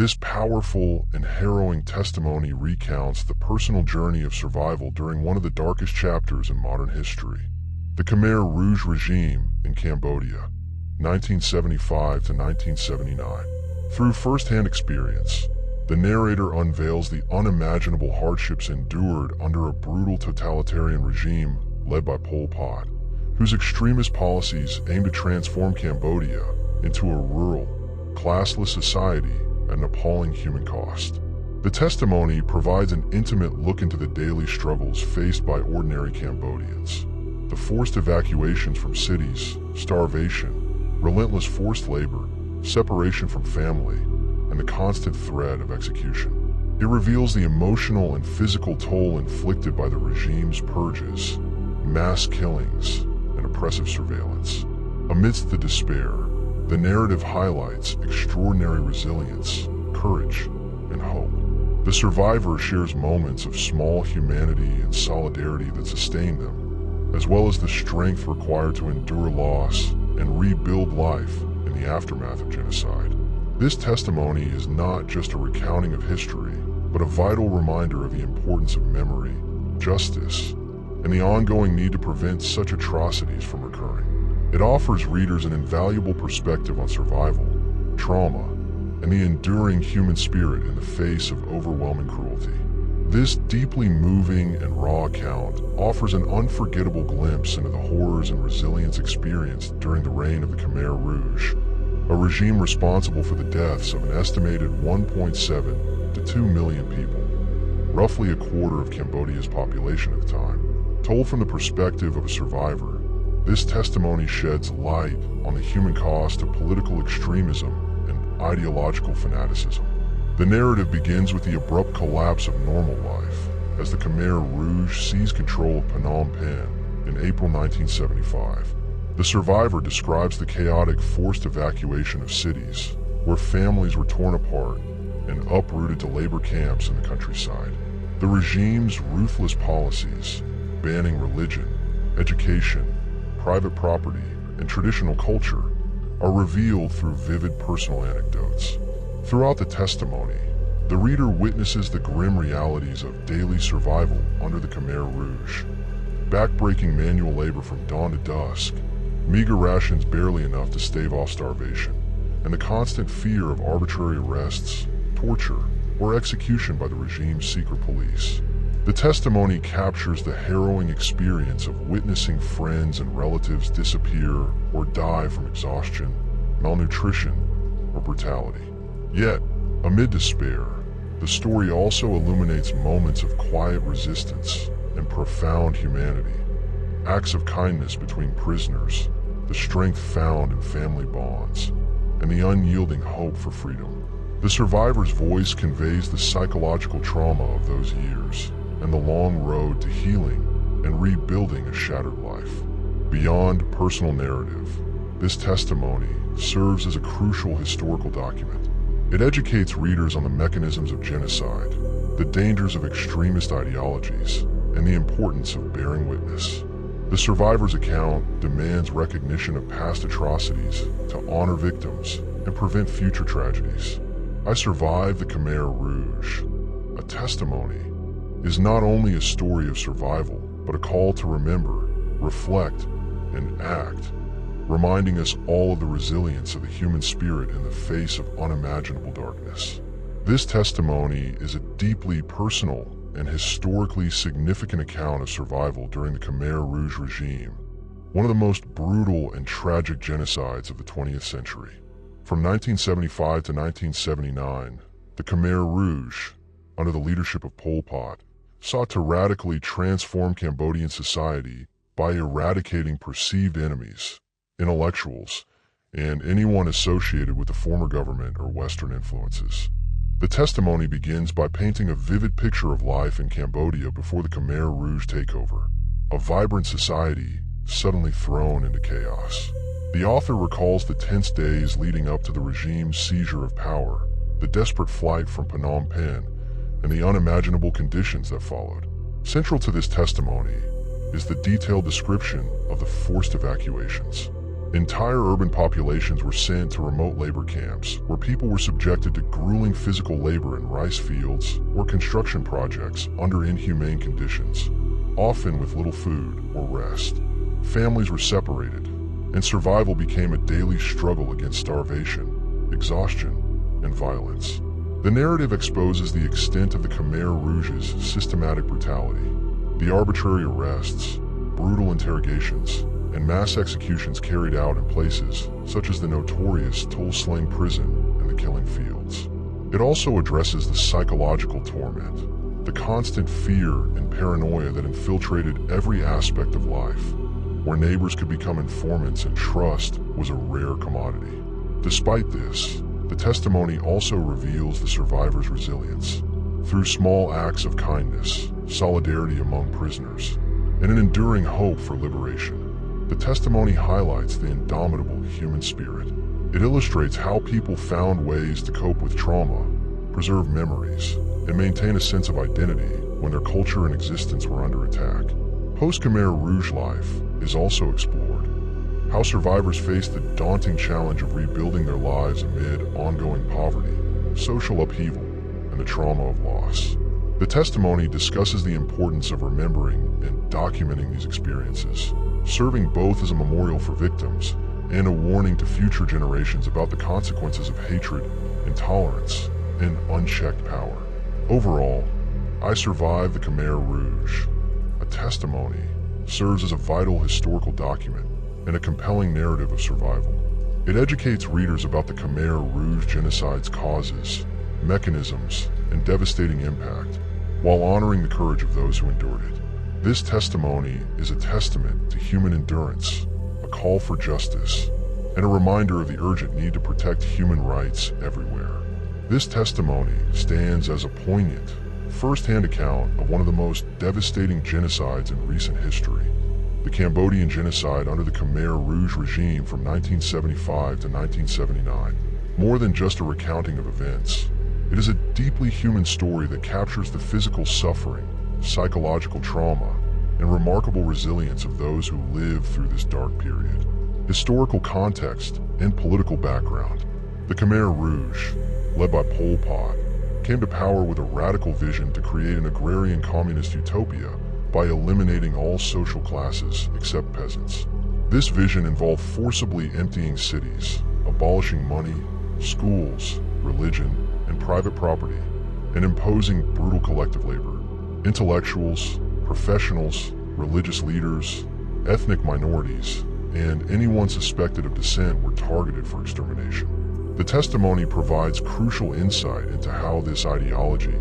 This powerful and harrowing testimony recounts the personal journey of survival during one of the darkest chapters in modern history. The Khmer Rouge regime in Cambodia, 1975 to 1979. Through first-hand experience, the narrator unveils the unimaginable hardships endured under a brutal totalitarian regime led by Pol Pot, whose extremist policies aim to transform Cambodia into a rural, classless society at an appalling human cost. The testimony provides an intimate look into the daily struggles faced by ordinary Cambodians. The forced evacuations from cities, starvation, relentless forced labor, separation from family, and the constant threat of execution. It reveals the emotional and physical toll inflicted by the regime's purges, mass killings, and oppressive surveillance. Amidst the despair, the narrative highlights extraordinary resilience, courage, and hope. The survivor shares moments of small humanity and solidarity that sustain them, as well as the strength required to endure loss and rebuild life in the aftermath of genocide. This testimony is not just a recounting of history, but a vital reminder of the importance of memory, justice, and the ongoing need to prevent such atrocities from recurring. It offers readers an invaluable perspective on survival, trauma, and the enduring human spirit in the face of overwhelming cruelty. This deeply moving and raw account offers an unforgettable glimpse into the horrors and resilience experienced during the reign of the Khmer Rouge, a regime responsible for the deaths of an estimated 1.7 to 2 million people, roughly a quarter of Cambodia's population at the time. Told from the perspective of a survivor, this testimony sheds light on the human cost of political extremism and ideological fanaticism. The narrative begins with the abrupt collapse of normal life as the Khmer Rouge seized control of Phnom Penh in April 1975. The survivor describes the chaotic forced evacuation of cities, where families were torn apart and uprooted to labor camps in the countryside. The regime's ruthless policies, banning religion, education, private property, and traditional culture, are revealed through vivid personal anecdotes. Throughout the testimony, the reader witnesses the grim realities of daily survival under the Khmer Rouge. Backbreaking manual labor from dawn to dusk, meager rations barely enough to stave off starvation, and the constant fear of arbitrary arrests, torture, or execution by the regime's secret police. The testimony captures the harrowing experience of witnessing friends and relatives disappear or die from exhaustion, malnutrition, or brutality. Yet, amid despair, the story also illuminates moments of quiet resistance and profound humanity, acts of kindness between prisoners, the strength found in family bonds, and the unyielding hope for freedom. The survivor's voice conveys the psychological trauma of those years and the long road to healing and rebuilding a shattered life. Beyond personal narrative, this testimony serves as a crucial historical document. It educates readers on the mechanisms of genocide, the dangers of extremist ideologies, and the importance of bearing witness. The survivor's account demands recognition of past atrocities to honor victims and prevent future tragedies. I Survived the Khmer Rouge, a testimony, is not only a story of survival, but a call to remember, reflect, and act, reminding us all of the resilience of the human spirit in the face of unimaginable darkness. This testimony is a deeply personal and historically significant account of survival during the Khmer Rouge regime, one of the most brutal and tragic genocides of the 20th century. From 1975 to 1979, the Khmer Rouge, under the leadership of Pol Pot, sought to radically transform Cambodian society by eradicating perceived enemies, intellectuals, and anyone associated with the former government or Western influences. The testimony begins by painting a vivid picture of life in Cambodia before the Khmer Rouge takeover, a vibrant society suddenly thrown into chaos. The author recalls the tense days leading up to the regime's seizure of power, the desperate flight from Phnom Penh, and the unimaginable conditions that followed. Central to this testimony is the detailed description of the forced evacuations. Entire urban populations were sent to remote labor camps, where people were subjected to grueling physical labor in rice fields or construction projects under inhumane conditions, often with little food or rest. Families were separated, and survival became a daily struggle against starvation, exhaustion, and violence. The narrative exposes the extent of the Khmer Rouge's systematic brutality. The arbitrary arrests, brutal interrogations, and mass executions carried out in places such as the notorious Tuol Sleng prison and the killing fields. It also addresses the psychological torment, the constant fear and paranoia that infiltrated every aspect of life, where neighbors could become informants and trust was a rare commodity. Despite this, the testimony also reveals the survivors' resilience. Through small acts of kindness, solidarity among prisoners, and an enduring hope for liberation, the testimony highlights the indomitable human spirit. It illustrates how people found ways to cope with trauma, preserve memories, and maintain a sense of identity when their culture and existence were under attack. Post-Khmer Rouge life is also explored, how survivors faced the daunting challenge of rebuilding their lives amid ongoing poverty, social upheaval, and the trauma of loss. The testimony discusses the importance of remembering and documenting these experiences, serving both as a memorial for victims and a warning to future generations about the consequences of hatred, intolerance, and unchecked power. Overall, I Survived the Khmer Rouge, a testimony, serves as a vital historical document and a compelling narrative of survival. It educates readers about the Khmer Rouge genocide's causes, mechanisms, and devastating impact, while honoring the courage of those who endured it. This testimony is a testament to human endurance, a call for justice, and a reminder of the urgent need to protect human rights everywhere. This testimony stands as a poignant, first-hand account of one of the most devastating genocides in recent history, the Cambodian genocide under the Khmer Rouge regime from 1975 to 1979. More than just a recounting of events, it is a deeply human story that captures the physical suffering, psychological trauma, and remarkable resilience of those who lived through this dark period. Historical context and political background. The Khmer Rouge, led by Pol Pot, came to power with a radical vision to create an agrarian communist utopia by eliminating all social classes except peasants. This vision involved forcibly emptying cities, abolishing money, schools, religion, and private property, and imposing brutal collective labor. Intellectuals, professionals, religious leaders, ethnic minorities, and anyone suspected of dissent were targeted for extermination. The testimony provides crucial insight into how this ideology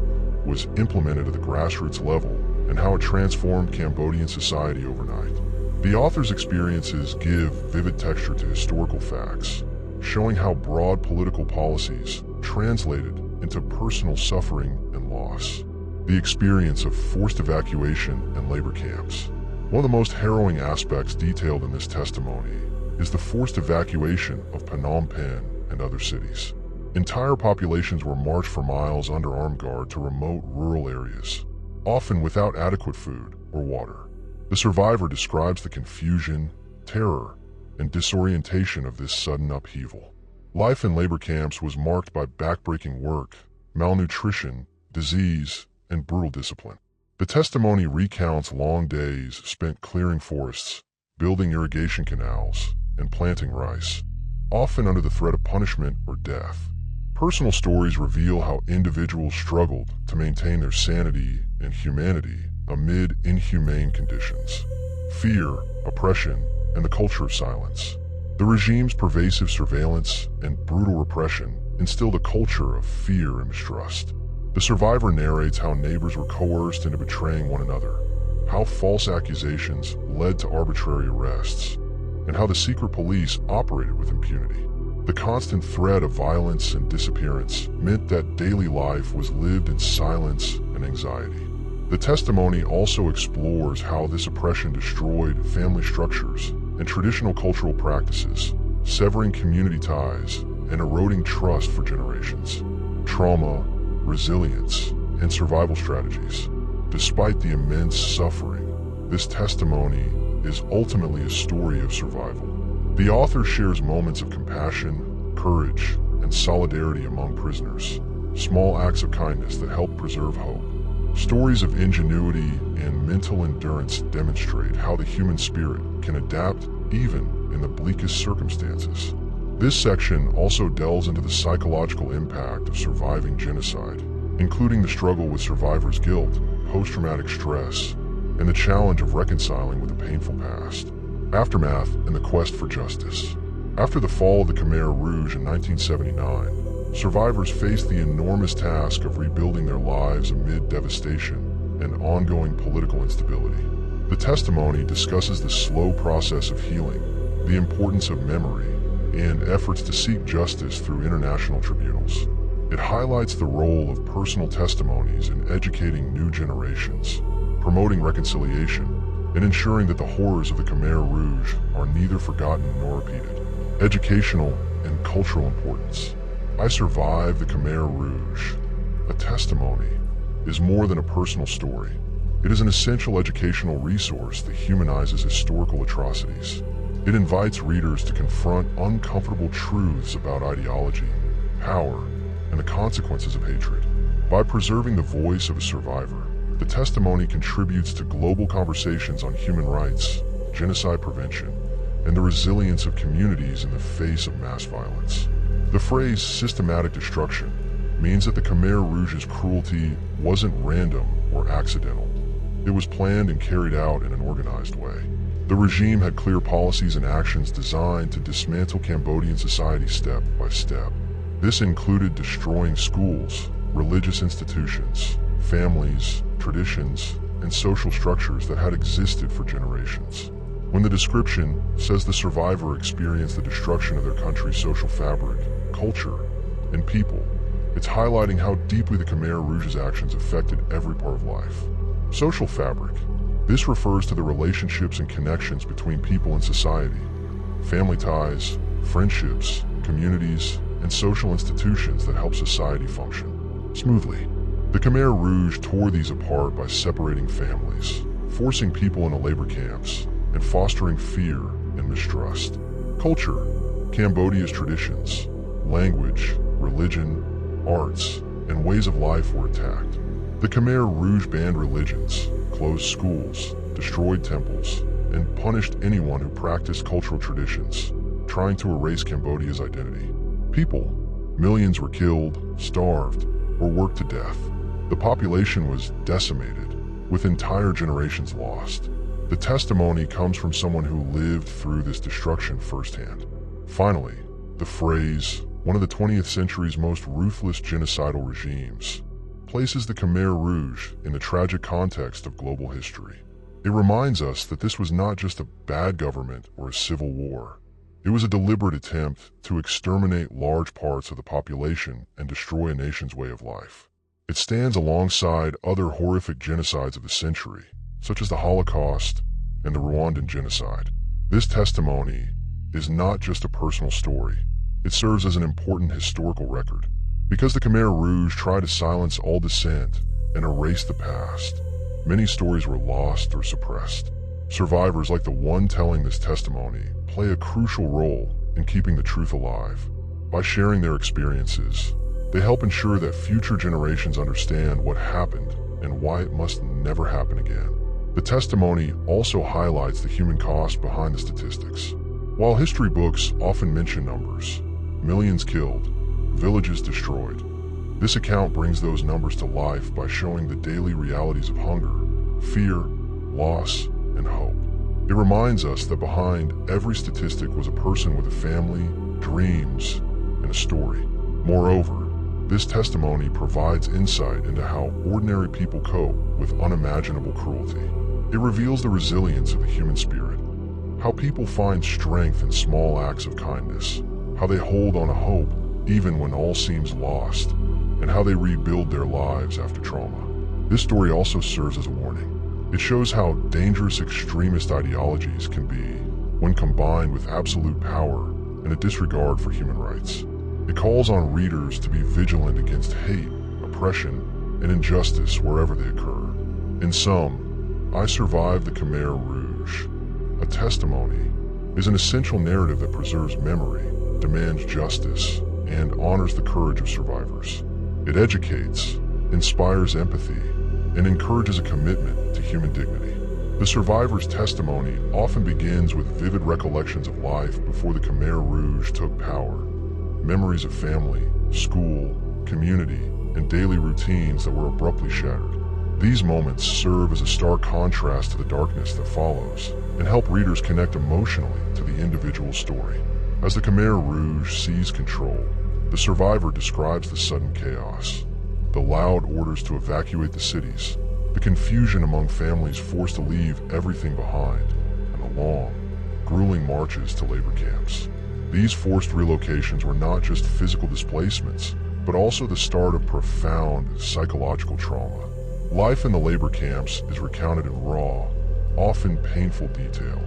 was implemented at the grassroots level and how it transformed Cambodian society overnight. The author's experiences give vivid texture to historical facts, showing how broad political policies translated into personal suffering and loss. The experience of forced evacuation and labor camps. One of the most harrowing aspects detailed in this testimony is the forced evacuation of Phnom Penh and other cities. Entire populations were marched for miles under armed guard to remote rural areas, often without adequate food or water. The survivor describes the confusion, terror, and disorientation of this sudden upheaval. Life in labor camps was marked by backbreaking work, malnutrition, disease, and brutal discipline. The testimony recounts long days spent clearing forests, building irrigation canals, and planting rice, often under the threat of punishment or death. Personal stories reveal how individuals struggled to maintain their sanity and humanity amid inhumane conditions. Fear, oppression, and the culture of silence. The regime's pervasive surveillance and brutal repression instilled a culture of fear and mistrust. The survivor narrates how neighbors were coerced into betraying one another, how false accusations led to arbitrary arrests, and how the secret police operated with impunity. The constant threat of violence and disappearance meant that daily life was lived in silence and anxiety. The testimony also explores how this oppression destroyed family structures and traditional cultural practices, severing community ties and eroding trust for generations. Trauma, resilience, and survival strategies. Despite the immense suffering, this testimony is ultimately a story of survival. The author shares moments of compassion, courage, and solidarity among prisoners, small acts of kindness that help preserve hope. Stories of ingenuity and mental endurance demonstrate how the human spirit can adapt even in the bleakest circumstances. This section also delves into the psychological impact of surviving genocide, including the struggle with survivors' guilt, post-traumatic stress, and the challenge of reconciling with a painful past. Aftermath and the quest for justice. After the fall of the Khmer Rouge in 1979, survivors faced the enormous task of rebuilding their lives amid devastation and ongoing political instability. The testimony discusses the slow process of healing, the importance of memory, and efforts to seek justice through international tribunals. It highlights the role of personal testimonies in educating new generations, promoting reconciliation, and ensuring that the horrors of the Khmer Rouge are neither forgotten nor repeated. Educational and cultural importance. I Survived the Khmer Rouge. A testimony is more than a personal story. It is an essential educational resource that humanizes historical atrocities. It invites readers to confront uncomfortable truths about ideology, power, and the consequences of hatred. By preserving the voice of a survivor, the testimony contributes to global conversations on human rights, genocide prevention, and the resilience of communities in the face of mass violence. The phrase systematic destruction means that the Khmer Rouge's cruelty wasn't random or accidental. It was planned and carried out in an organized way. The regime had clear policies and actions designed to dismantle Cambodian society step by step. This included destroying schools, religious institutions, families, traditions, and social structures that had existed for generations. When the description says the survivor experienced the destruction of their country's social fabric, culture, and people, it's highlighting how deeply the Khmer Rouge's actions affected every part of life. Social fabric. This refers to the relationships and connections between people in society, family ties, friendships, communities, and social institutions that help society function smoothly. The Khmer Rouge tore these apart by separating families, forcing people into labor camps, and fostering fear and mistrust. Culture. Cambodia's traditions, language, religion, arts, and ways of life were attacked. The Khmer Rouge banned religions, closed schools, destroyed temples, and punished anyone who practiced cultural traditions, trying to erase Cambodia's identity. People. Millions were killed, starved, or worked to death. The population was decimated, with entire generations lost. The testimony comes from someone who lived through this destruction firsthand. Finally, the phrase, one of the 20th century's most ruthless genocidal regimes, places the Khmer Rouge in the tragic context of global history. It reminds us that this was not just a bad government or a civil war. It was a deliberate attempt to exterminate large parts of the population and destroy a nation's way of life. It stands alongside other horrific genocides of the century, such as the Holocaust and the Rwandan genocide. This testimony is not just a personal story. It serves as an important historical record. Because the Khmer Rouge tried to silence all dissent and erase the past, many stories were lost or suppressed. Survivors like the one telling this testimony play a crucial role in keeping the truth alive. By sharing their experiences, they help ensure that future generations understand what happened and why it must never happen again. The testimony also highlights the human cost behind the statistics. While history books often mention numbers, millions killed, villages destroyed, this account brings those numbers to life by showing the daily realities of hunger, fear, loss, and hope. It reminds us that behind every statistic was a person with a family, dreams, and a story. Moreover, this testimony provides insight into how ordinary people cope with unimaginable cruelty. It reveals the resilience of the human spirit, how people find strength in small acts of kindness, how they hold on to hope even when all seems lost, and how they rebuild their lives after trauma. This story also serves as a warning. It shows how dangerous extremist ideologies can be when combined with absolute power and a disregard for human rights. It calls on readers to be vigilant against hate, oppression, and injustice wherever they occur. In sum, I Survived the Khmer Rouge. A testimony is an essential narrative that preserves memory, demands justice, and honors the courage of survivors. It educates, inspires empathy, and encourages a commitment to human dignity. The survivor's testimony often begins with vivid recollections of life before the Khmer Rouge took power. Memories of family, school, community, and daily routines that were abruptly shattered. These moments serve as a stark contrast to the darkness that follows, and help readers connect emotionally to the individual story. As the Khmer Rouge seized control, the survivor describes the sudden chaos, the loud orders to evacuate the cities, the confusion among families forced to leave everything behind, and the long, grueling marches to labor camps. These forced relocations were not just physical displacements, but also the start of profound psychological trauma. Life in the labor camps is recounted in raw, often painful detail.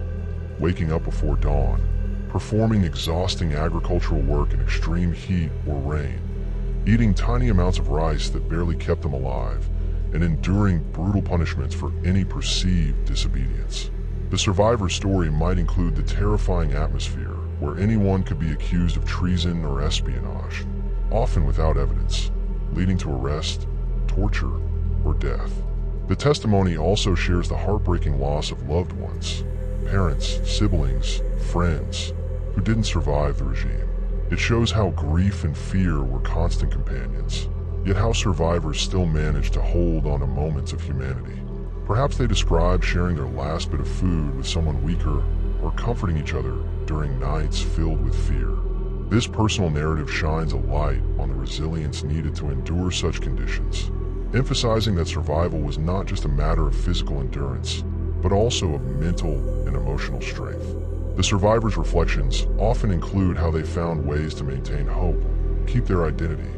Waking up before dawn, performing exhausting agricultural work in extreme heat or rain, eating tiny amounts of rice that barely kept them alive, and enduring brutal punishments for any perceived disobedience. The survivor's story might include the terrifying atmosphere where anyone could be accused of treason or espionage, often without evidence, leading to arrest, torture, or death. The testimony also shares the heartbreaking loss of loved ones, parents, siblings, friends, who didn't survive the regime. It shows how grief and fear were constant companions, yet how survivors still managed to hold on to moments of humanity. Perhaps they describe sharing their last bit of food with someone weaker, or comforting each other during nights filled with fear. This personal narrative shines a light on the resilience needed to endure such conditions, emphasizing that survival was not just a matter of physical endurance, but also of mental and emotional strength. The survivors' reflections often include how they found ways to maintain hope, keep their identity,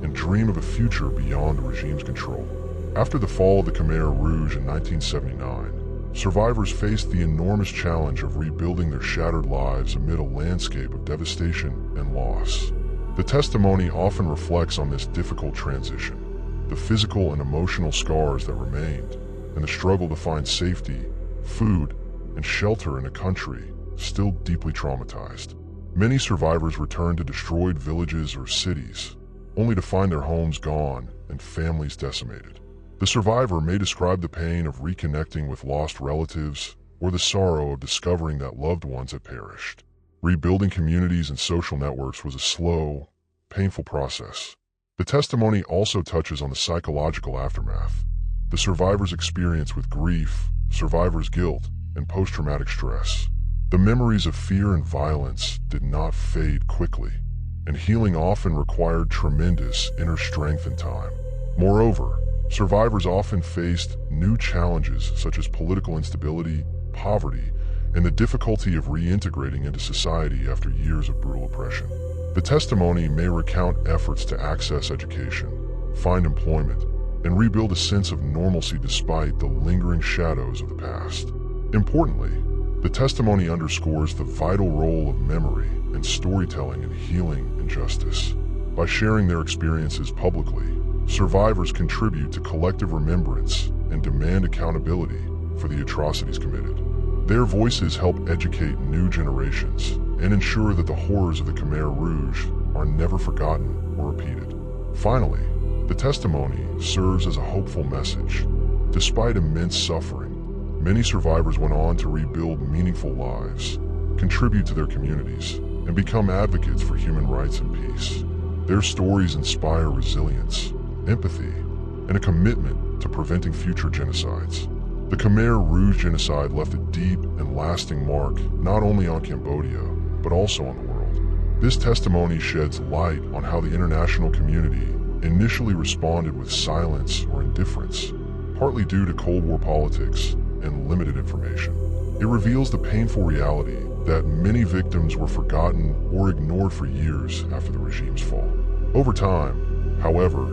and dream of a future beyond the regime's control. After the fall of the Khmer Rouge in 1979, survivors faced the enormous challenge of rebuilding their shattered lives amid a landscape of devastation and loss. The testimony often reflects on this difficult transition, the physical and emotional scars that remained, and the struggle to find safety, food, and shelter in a country still deeply traumatized. Many survivors returned to destroyed villages or cities, only to find their homes gone and families decimated. The survivor may describe the pain of reconnecting with lost relatives or the sorrow of discovering that loved ones had perished. Rebuilding communities and social networks was a slow, painful process. The testimony also touches on the psychological aftermath, the survivor's experience with grief, survivor's guilt, and post-traumatic stress. The memories of fear and violence did not fade quickly, and healing often required tremendous inner strength and time. Moreover, survivors often faced new challenges such as political instability, poverty, and the difficulty of reintegrating into society after years of brutal oppression. The testimony may recount efforts to access education, find employment, and rebuild a sense of normalcy despite the lingering shadows of the past. Importantly, the testimony underscores the vital role of memory and storytelling in healing injustice. By sharing their experiences publicly, survivors contribute to collective remembrance and demand accountability for the atrocities committed. Their voices help educate new generations and ensure that the horrors of the Khmer Rouge are never forgotten or repeated. Finally, the testimony serves as a hopeful message. Despite immense suffering, many survivors went on to rebuild meaningful lives, contribute to their communities, and become advocates for human rights and peace. Their stories inspire resilience, empathy, and a commitment to preventing future genocides. The Khmer Rouge genocide left a deep and lasting mark not only on Cambodia, but also on the world. This testimony sheds light on how the international community initially responded with silence or indifference, partly due to Cold War politics and limited information. It reveals the painful reality that many victims were forgotten or ignored for years after the regime's fall. Over time, however,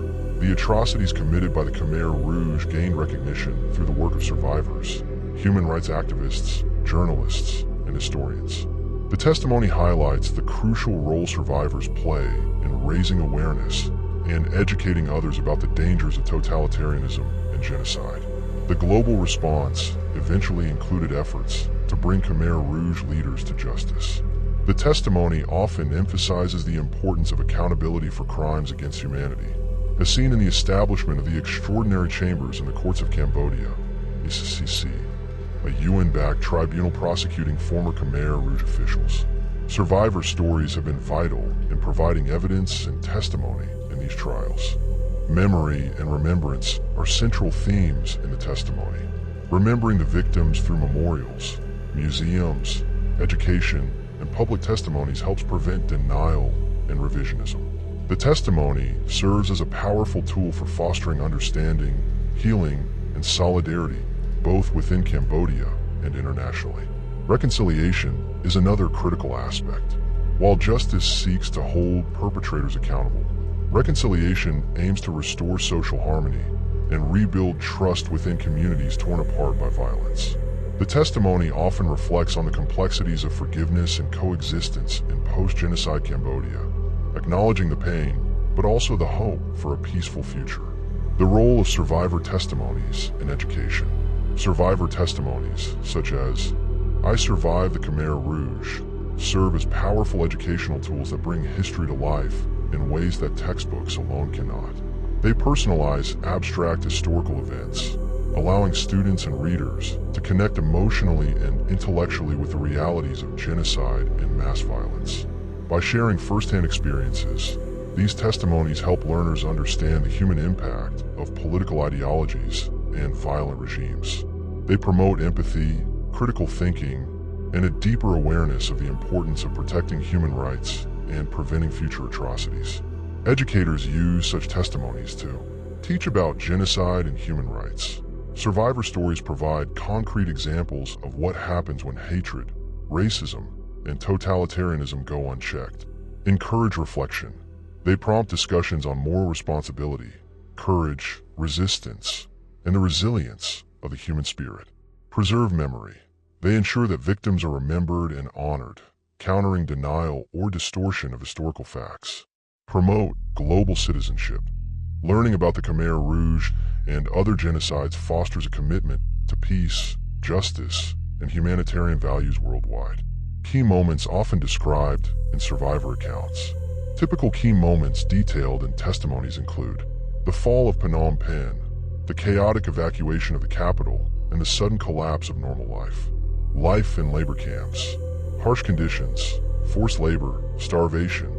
the atrocities committed by the Khmer Rouge gained recognition through the work of survivors, human rights activists, journalists, and historians. The testimony highlights the crucial role survivors play in raising awareness and educating others about the dangers of totalitarianism and genocide. The global response eventually included efforts to bring Khmer Rouge leaders to justice. The testimony often emphasizes the importance of accountability for crimes against humanity, as seen in the establishment of the Extraordinary Chambers in the Courts of Cambodia, ECCC, a UN-backed tribunal prosecuting former Khmer Rouge officials. Survivor stories have been vital in providing evidence and testimony in these trials. Memory and remembrance are central themes in the testimony. Remembering the victims through memorials, museums, education, and public testimonies helps prevent denial and revisionism. The testimony serves as a powerful tool for fostering understanding, healing, and solidarity, both within Cambodia and internationally. Reconciliation is another critical aspect. While justice seeks to hold perpetrators accountable, reconciliation aims to restore social harmony and rebuild trust within communities torn apart by violence. The testimony often reflects on the complexities of forgiveness and coexistence in post-genocide Cambodia, acknowledging the pain, but also the hope for a peaceful future. The role of survivor testimonies in education. Survivor testimonies, such as, "I survived the Khmer Rouge," serve as powerful educational tools that bring history to life in ways that textbooks alone cannot. They personalize abstract historical events, allowing students and readers to connect emotionally and intellectually with the realities of genocide and mass violence. By sharing firsthand experiences, these testimonies help learners understand the human impact of political ideologies and violent regimes. They promote empathy, critical thinking, and a deeper awareness of the importance of protecting human rights and preventing future atrocities. Educators use such testimonies to teach about genocide and human rights. Survivor stories provide concrete examples of what happens when hatred, racism, and totalitarianism go unchecked. Encourage reflection. They prompt discussions on moral responsibility, courage, resistance, and the resilience of the human spirit. Preserve memory. They ensure that victims are remembered and honored, countering denial or distortion of historical facts. Promote global citizenship. Learning about the Khmer Rouge and other genocides fosters a commitment to peace, justice, and humanitarian values worldwide. Key moments often described in survivor accounts. Typical key moments detailed in testimonies include the fall of Phnom Penh, the chaotic evacuation of the capital, and the sudden collapse of normal life. Life in labor camps, harsh conditions, forced labor, starvation,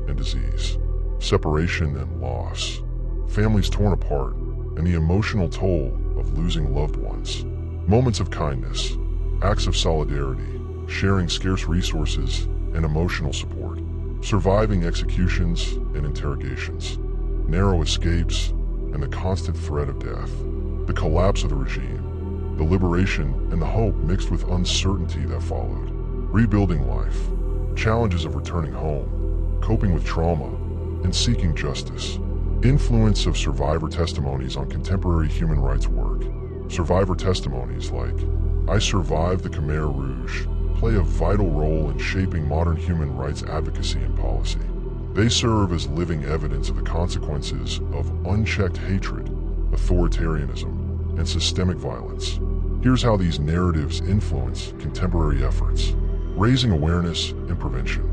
and disease. Separation and loss, families torn apart, and the emotional toll of losing loved ones. Moments of kindness, acts of solidarity, sharing scarce resources and emotional support. Surviving executions and interrogations, narrow escapes, and the constant threat of death. The collapse of the regime, the liberation and the hope mixed with uncertainty that followed. Rebuilding life, challenges of returning home, coping with trauma, and seeking justice. Influence of survivor testimonies on contemporary human rights work. Survivor testimonies like, "I survived the Khmer Rouge," play a vital role in shaping modern human rights advocacy and policy. They serve as living evidence of the consequences of unchecked hatred, authoritarianism, and systemic violence. Here's how these narratives influence contemporary efforts. Raising awareness and prevention.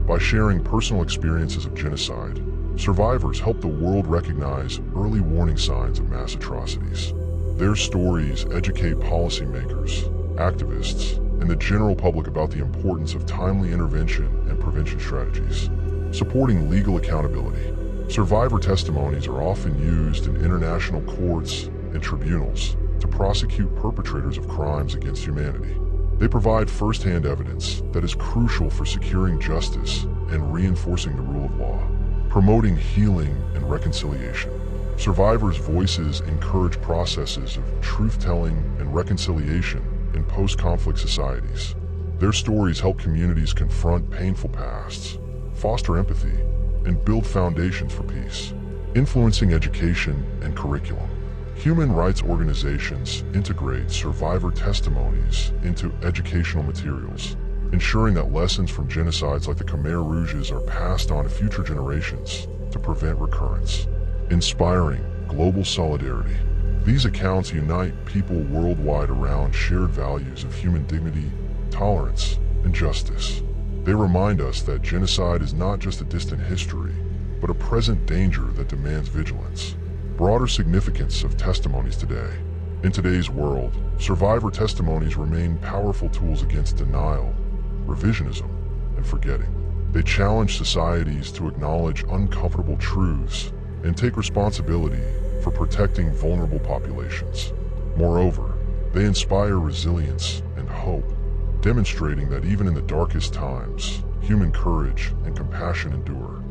By sharing personal experiences of genocide, survivors help the world recognize early warning signs of mass atrocities. Their stories educate policymakers, activists, and the general public about the importance of timely intervention and prevention strategies. Supporting legal accountability. Survivor testimonies are often used in international courts and tribunals to prosecute perpetrators of crimes against humanity. They provide first-hand evidence that is crucial for securing justice and reinforcing the rule of law. Promoting healing and reconciliation. Survivors' voices encourage processes of truth-telling and reconciliation in post-conflict societies. Their stories help communities confront painful pasts, foster empathy, and build foundations for peace. Influencing education and curriculum. Human rights organizations integrate survivor testimonies into educational materials, ensuring that lessons from genocides like the Khmer Rouges are passed on to future generations to prevent recurrence. Inspiring global solidarity. These accounts unite people worldwide around shared values of human dignity, tolerance, and justice. They remind us that genocide is not just a distant history, but a present danger that demands vigilance. Broader significance of testimonies today. In today's world, survivor testimonies remain powerful tools against denial, revisionism, and forgetting. They challenge societies to acknowledge uncomfortable truths and take responsibility for protecting vulnerable populations. Moreover, they inspire resilience and hope, demonstrating that even in the darkest times, human courage and compassion endure.